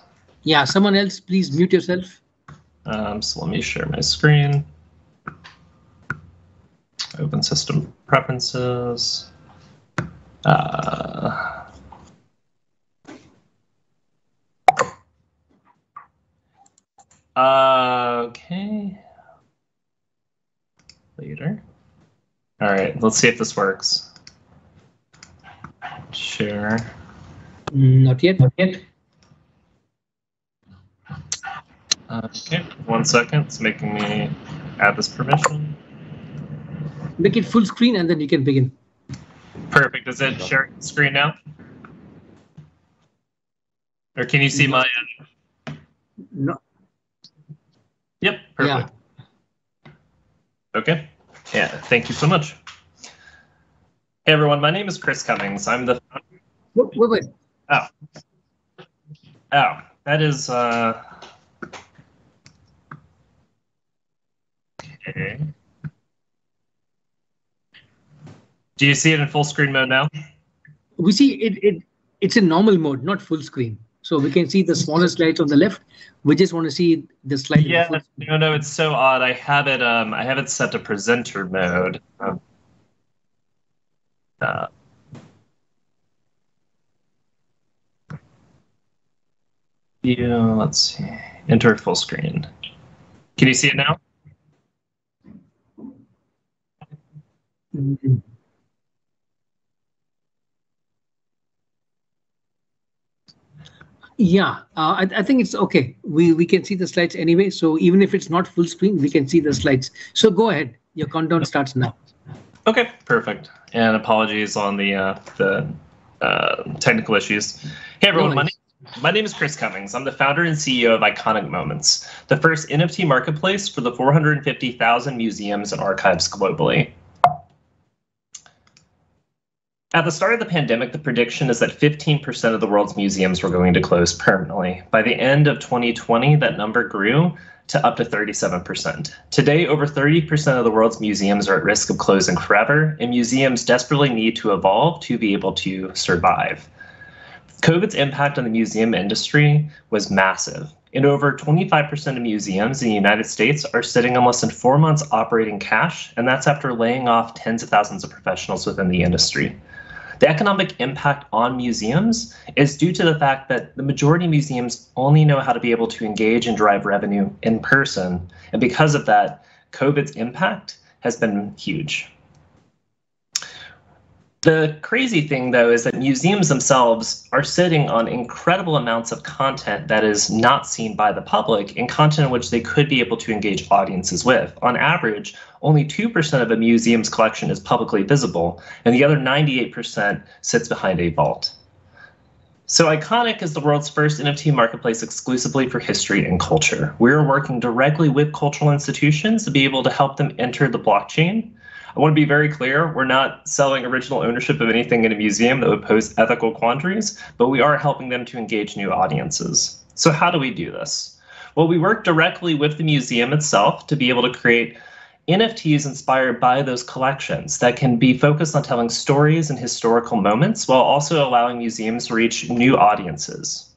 Yeah, someone else, please mute yourself. So let me share my screen. Open system preferences. Okay. Later. All right, let's see if this works. Share. Not yet, not yet. Okay, 1 second. It's making me add this permission. Make it full screen and then you can begin. Perfect. Is it sharing the screen now? Or can you see my end? No. Yep, perfect. Yeah. Okay. Yeah, thank you so much. Hey everyone, my name is Chris Cummings. I'm the Wait. Oh, that is okay. Do you see it in full screen mode now? We see it's in normal mode, not full screen. So we can see the smaller slides on the left. We just want to see the slide. Yeah, no, it's so odd. I have it set to presenter mode. Yeah, let's see. Enter full screen. Can you see it now? Mm-hmm. Yeah, I think it's okay. We can see the slides anyway. So even if it's not full screen, we can see the slides. So go ahead. Your countdown starts now. Okay, perfect. And apologies on the technical issues. Hey everyone, my name is Chris Cummings. I'm the founder and CEO of Iconic Moments, the first NFT marketplace for the 450,000 museums and archives globally. At the start of the pandemic, the prediction is that 15% of the world's museums were going to close permanently. By the end of 2020, that number grew to up to 37%. Today, over 30% of the world's museums are at risk of closing forever, and museums desperately need to evolve to be able to survive. COVID's impact on the museum industry was massive, and over 25% of museums in the United States are sitting on less than 4 months operating cash, and that's after laying off tens of thousands of professionals within the industry. The economic impact on museums is due to the fact that the majority of museums only know how to be able to engage and drive revenue in person. And because of that, COVID's impact has been huge. The crazy thing, though, is that museums themselves are sitting on incredible amounts of content that is not seen by the public and content in which they could be able to engage audiences with. On average, only 2% of a museum's collection is publicly visible, and the other 98% sits behind a vault. So Iconic is the world's first NFT marketplace exclusively for history and culture. We're working directly with cultural institutions to be able to help them enter the blockchain. I want to be very clear, we're not selling original ownership of anything in a museum that would pose ethical quandaries, but we are helping them to engage new audiences. So how do we do this? Well, we work directly with the museum itself to be able to create NFTs inspired by those collections that can be focused on telling stories and historical moments while also allowing museums to reach new audiences.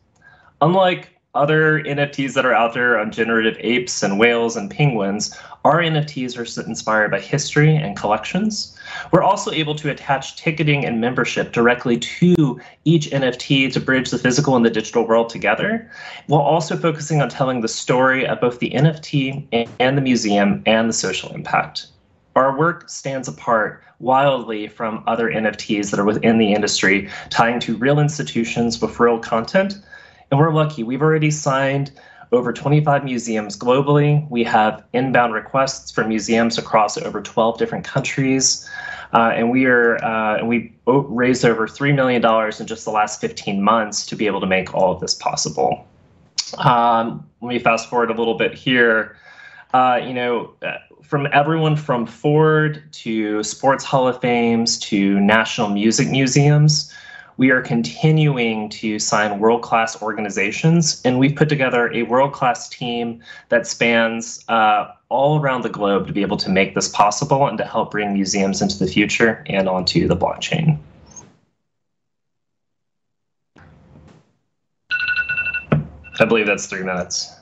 Unlike other NFTs that are out there on generative apes and whales and penguins, our NFTs are inspired by history and collections. We're also able to attach ticketing and membership directly to each NFT to bridge the physical and the digital world together, while also focusing on telling the story of both the NFT and the museum and the social impact. Our work stands apart wildly from other NFTs that are within the industry, tying to real institutions with real content. And we're lucky. We've already signed over 25 museums globally. We have inbound requests from museums across over 12 different countries. And we raised over $3 million in just the last 15 months to be able to make all of this possible. Let me fast forward a little bit here. From everyone from Ford to Sports Hall of Fames to National Music Museums, we are continuing to sign world-class organizations, and we've put together a world-class team that spans all around the globe to be able to make this possible and to help bring museums into the future and onto the blockchain. I believe that's 3 minutes.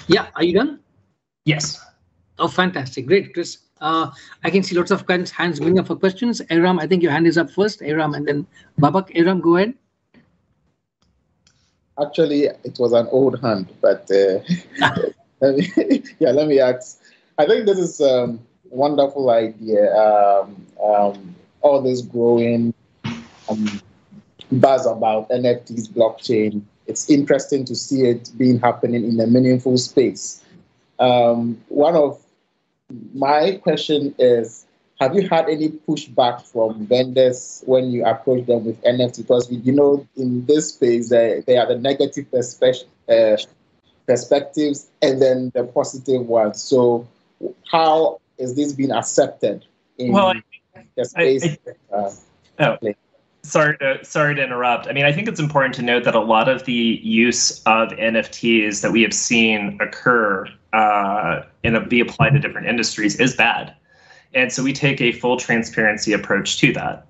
Yeah, are you done? Yes. Oh, fantastic. Great, Chris. I can see lots of hands going up for questions. Aram, I think your hand is up first. Aram and then Babak. Aram, go ahead. Actually, it was an old hand, but let me ask. I think this is a wonderful idea. All this growing buzz about NFTs, blockchain. It's interesting to see it being happening in a meaningful space. One of my question is, have you had any pushback from vendors when you approach them with NFT? Because in this space, they are the negative perspectives and then the positive ones. So how is this being accepted in the space? Sorry to interrupt. I mean, I think it's important to note that a lot of the use of NFTs that we have seen occur and be applied to different industries is bad. And so we take a full transparency approach to that.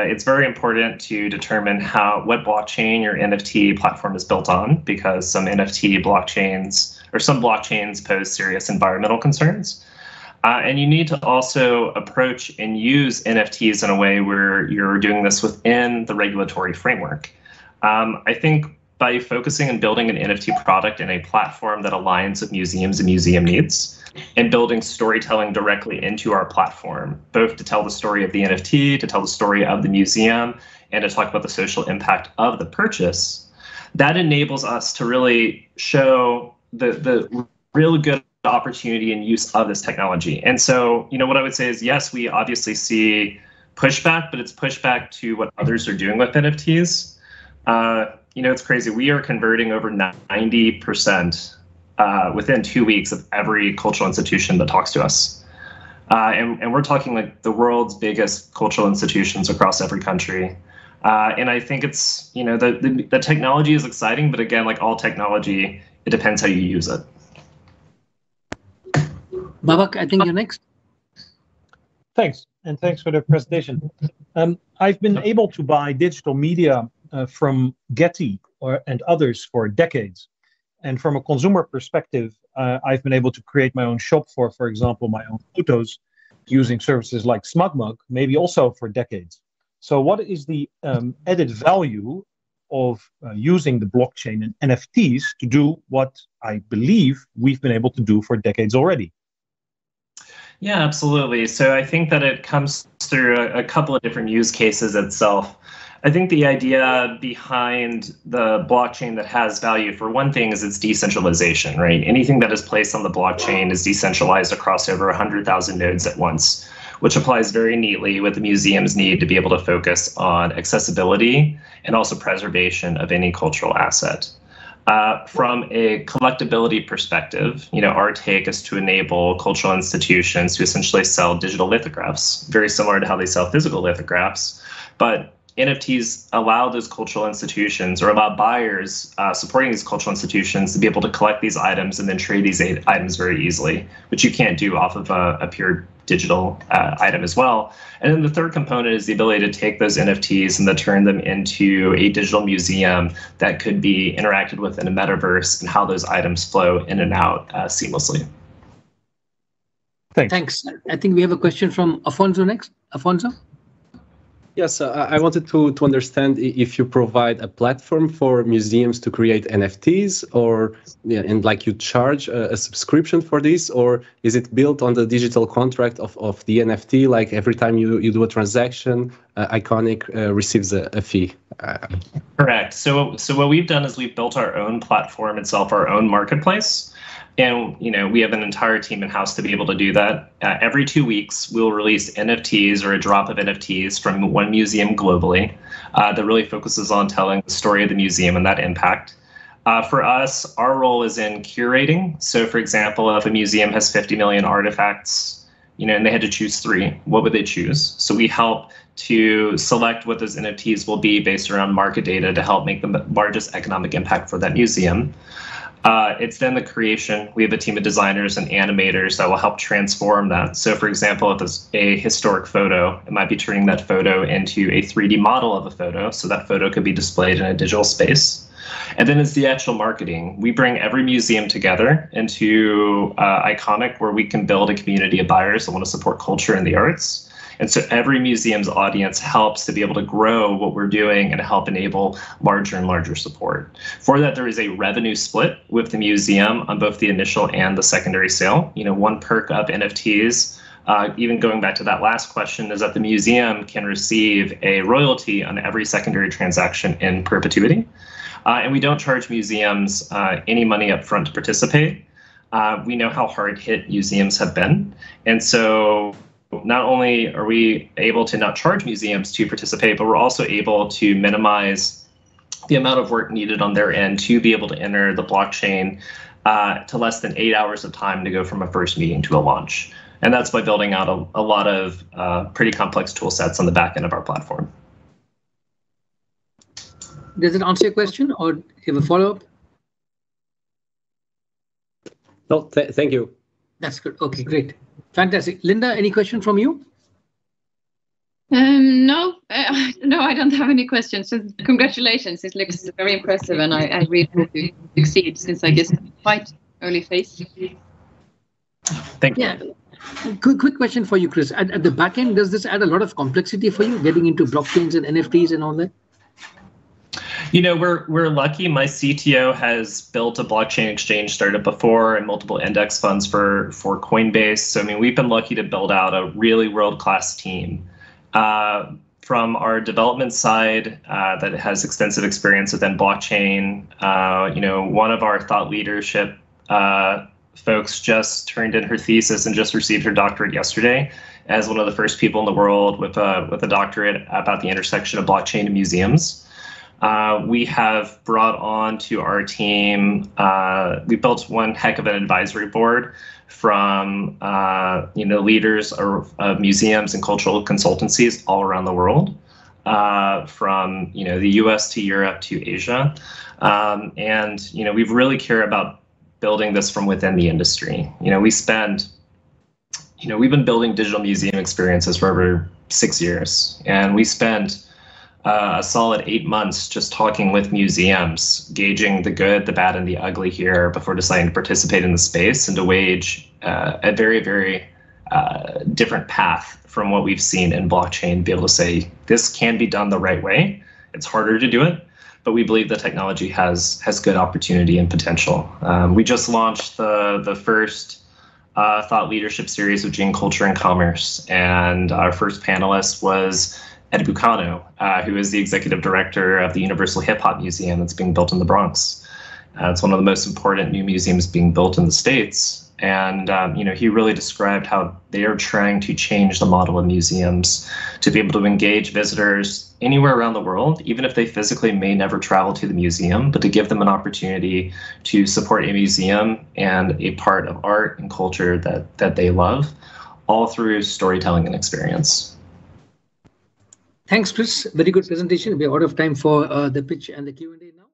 It's very important to determine what blockchain your NFT platform is built on, because some NFT blockchains or some blockchains pose serious environmental concerns. And you need to also approach and use NFTs in a way where you're doing this within the regulatory framework. I think by focusing and building an NFT product in a platform that aligns with museums and museum needs, and building storytelling directly into our platform, both to tell the story of the NFT, to tell the story of the museum, and to talk about the social impact of the purchase, that enables us to really show the really good opportunity and use of this technology. And so, what I would say is, yes, we obviously see pushback, but it's pushback to what others are doing with NFTs. It's crazy. We are converting over 90% within 2 weeks of every cultural institution that talks to us. And we're talking like the world's biggest cultural institutions across every country. And I think it's, the technology is exciting, but again, like all technology, it depends how you use it. Babak, I think you're next. Thanks, and thanks for the presentation. I've been able to buy digital media from Getty and others for decades. And from a consumer perspective, I've been able to create my own shop for example, my own photos using services like SmugMug, maybe also for decades. So what is the added value of using the blockchain and NFTs to do what I believe we've been able to do for decades already? Yeah, absolutely. So I think that it comes through a couple of different use cases itself. I think the idea behind the blockchain that has value, for one thing, is its decentralization, right? Anything that is placed on the blockchain is decentralized across over 100,000 nodes at once, which applies very neatly with the museum's need to be able to focus on accessibility and also preservation of any cultural asset. From a collectability perspective, our take is to enable cultural institutions to essentially sell digital lithographs, very similar to how they sell physical lithographs. But NFTs allow those cultural institutions, or allow buyers supporting these cultural institutions, to be able to collect these items and then trade these items very easily, which you can't do off of a pure digital item as well. And then the third component is the ability to take those NFTs and to turn them into a digital museum that could be interacted with in a metaverse, and how those items flow in and out seamlessly. Thanks. I think we have a question from Afonso next. Afonso? Yes, I wanted to understand if you provide a platform for museums to create NFTs, or and like you charge a subscription for this, or is it built on the digital contract of the NFT? Like every time you do a transaction, Iconic receives a fee. Correct. So what we've done is we've built our own platform itself, our own marketplace. And we have an entire team in-house to be able to do that. Every 2 weeks, we'll release NFTs or a drop of NFTs from one museum globally that really focuses on telling the story of the museum and that impact. For us, our role is in curating. So for example, if a museum has 50 million artifacts, and they had to choose 3, what would they choose? So we help to select what those NFTs will be based around market data to help make the largest economic impact for that museum. It's then the creation. We have a team of designers and animators that will help transform that. So for example, if it's a historic photo, it might be turning that photo into a 3D model of a photo, so that photo could be displayed in a digital space. And then it's the actual marketing. We bring every museum together into Iconic, where we can build a community of buyers that want to support culture and the arts. And so every museum's audience helps to be able to grow what we're doing and help enable larger and larger support. For that, there is a revenue split with the museum on both the initial and the secondary sale. One perk of NFTs, even going back to that last question, is that the museum can receive a royalty on every secondary transaction in perpetuity. And we don't charge museums any money up front to participate. We know how hard hit museums have been. And so not only are we able to not charge museums to participate, but we're also able to minimize the amount of work needed on their end to be able to enter the blockchain to less than 8 hours of time to go from a first meeting to a launch. And that's by building out a lot of pretty complex tool sets on the back end of our platform. Does it answer your question, or do you have a follow-up? No, thank you. That's good. Okay, great. Fantastic. Linda, any question from you? No, I don't have any questions. So congratulations. It looks very impressive, and I really hope you succeed, since I guess it's quite early phase. Thank you. Yeah. Quick question for you, Chris. At the back end, does this add a lot of complexity for you, getting into blockchains and NFTs and all that? We're lucky. My CTO has built a blockchain exchange startup before and multiple index funds for Coinbase. So, we've been lucky to build out a really world-class team. From our development side that has extensive experience within blockchain, one of our thought leadership folks just turned in her thesis and just received her doctorate yesterday as one of the first people in the world with a doctorate about the intersection of blockchain and museums. We have brought on to our team, we built one heck of an advisory board from leaders of museums and cultural consultancies all around the world, from the US to Europe to Asia. And we really care about building this from within the industry. We've been building digital museum experiences for over 6 years, and we spend a solid 8 months just talking with museums, gauging the good, the bad, and the ugly here before deciding to participate in the space and to wage a very, very different path from what we've seen in blockchain, be able to say this can be done the right way. It's harder to do it, but we believe the technology has good opportunity and potential. We just launched the first thought leadership series of Gene Culture and Commerce, and our first panelist was Ed Bucano, who is the executive director of the Universal Hip Hop Museum that's being built in the Bronx. It's one of the most important new museums being built in the States. And he really described how they are trying to change the model of museums to be able to engage visitors anywhere around the world, even if they physically may never travel to the museum, but to give them an opportunity to support a museum and a part of art and culture that they love, all through storytelling and experience. Thanks, Chris. Very good presentation. We're out of time for the pitch and the Q&A now.